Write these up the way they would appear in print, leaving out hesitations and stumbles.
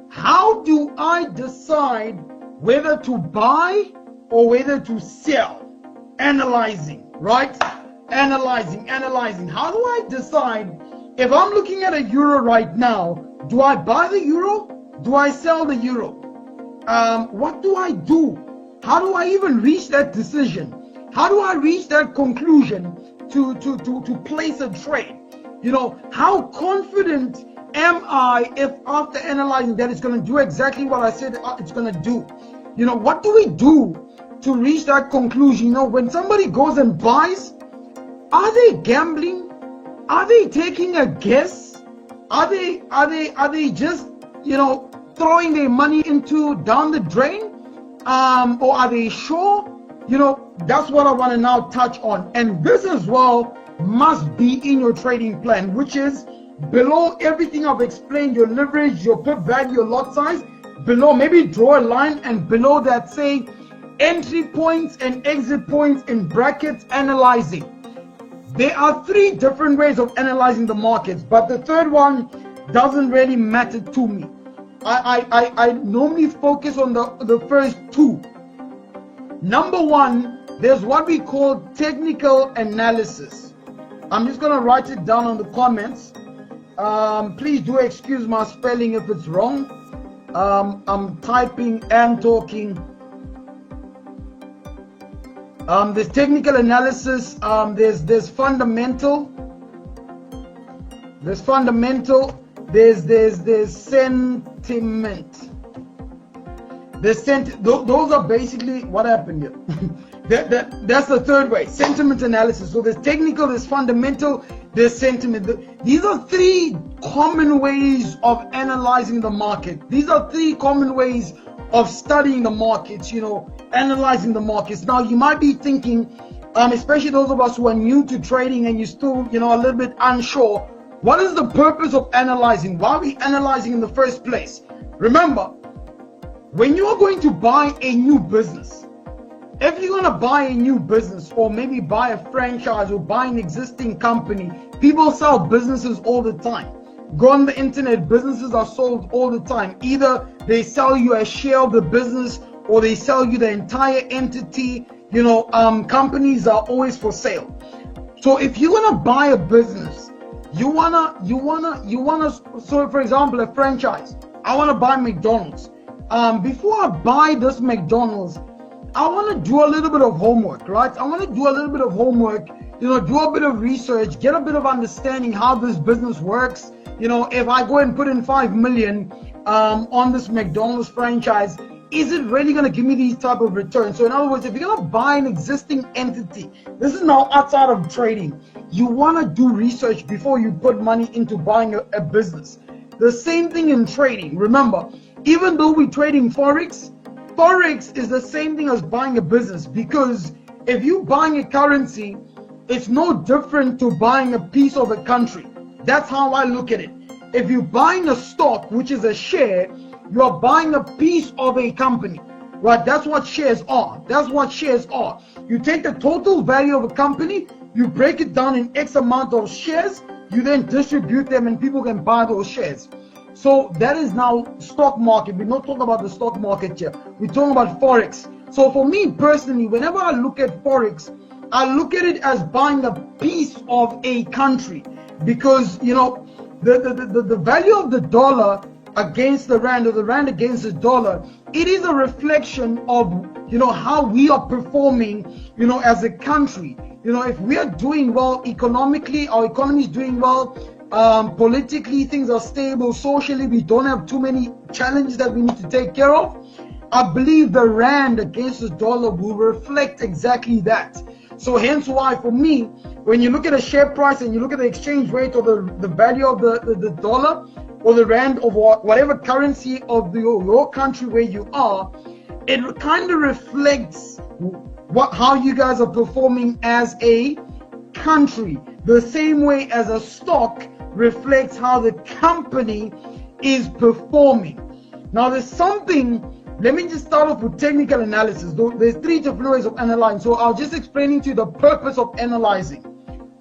How do I decide whether to buy or whether to sell? Analyzing, right? Analyzing. How do I decide if I'm looking at a euro right now? Do I buy the euro? Do I sell the euro? What do I do? How do I even reach that decision? How do I reach that conclusion to place a trade? How confident am I if after analyzing that it's going to do exactly what I said it's going to do? What do we do to reach that conclusion? When somebody goes and buys, are they gambling? Are they taking a guess? Are they just throwing their money down the drain? Or are they sure? That's what I want to now touch on. And this as well must be in your trading plan, which is below everything I've explained: your leverage, your put value, your lot size. Below, maybe draw a line, and below that say entry points and exit points in brackets, analyzing. There are 3 different ways of analyzing the markets, but the third one doesn't really matter to me. I normally focus on the first 2. Number 1, there's what we call technical analysis. I'm just going to write it down on the comments. Please do excuse my spelling if it's wrong. I'm typing and talking. There's technical analysis. There's fundamental. There's sentiment. Those are basically what happened here. That's the third way, sentiment analysis. So there's technical, there's fundamental, there's sentiment. These are 3 common ways of analyzing the market. These are 3 common ways of studying the markets, analyzing the markets. Now you might be thinking, especially those of us who are new to trading and you're still, a little bit unsure, what is the purpose of analyzing? Why are we analyzing in the first place? Remember, when you are going to buy a new business, if you're going to buy a new business or maybe buy a franchise or buy an existing company, people sell businesses all the time. Go on the internet, businesses are sold all the time. Either they sell you a share of the business or they sell you the entire entity. Companies are always for sale. So if you're going to buy a business, you wanna, so for example, a franchise, I want to buy McDonald's. Before I buy this McDonald's, I want to do a little bit of homework, right? I want to do a little bit of homework, do a bit of research, get a bit of understanding how this business works. If I go and put in 5 million on this McDonald's franchise, is it really going to give me these type of returns? So in other words, if you're going to buy an existing entity, this is now outside of trading, you want to do research before you put money into buying a business. The same thing in trading. Remember, even though we're trading Forex is the same thing as buying a business, because if you're buying a currency, it's no different to buying a piece of a country. That's how I look at it. If you're buying a stock, which is a share, you're buying a piece of a company, right? That's what shares are. You take the total value of a company, you break it down in X amount of shares, you then distribute them and people can buy those shares. So that is now stock market. We're not talking about the stock market here. We're talking about Forex. So for me personally, whenever I look at Forex, I look at it as buying a piece of a country, because the value of the dollar against the rand, or the rand against the dollar, it is a reflection of how we are performing as a country. If we are doing well economically, our economy is doing well, politically things are stable, socially we don't have too many challenges that we need to take care of, I believe the rand against the dollar will reflect exactly that. So hence why, for me, when you look at a share price and you look at the exchange rate or the value of the dollar or the rand or whatever currency of your country where you are, it kind of reflects how you guys are performing as a country. The same way as a stock reflects how the company is performing. Now there's something let me just start off with technical analysis. There's three different ways of analyzing. So I'll just explaining to you the purpose of analyzing.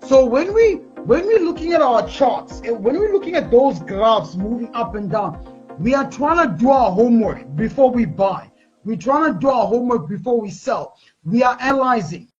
So when we're looking at our charts, when we're looking at those graphs moving up and down, we are trying to do our homework before we buy. We're trying to do our homework before we sell. We are analyzing.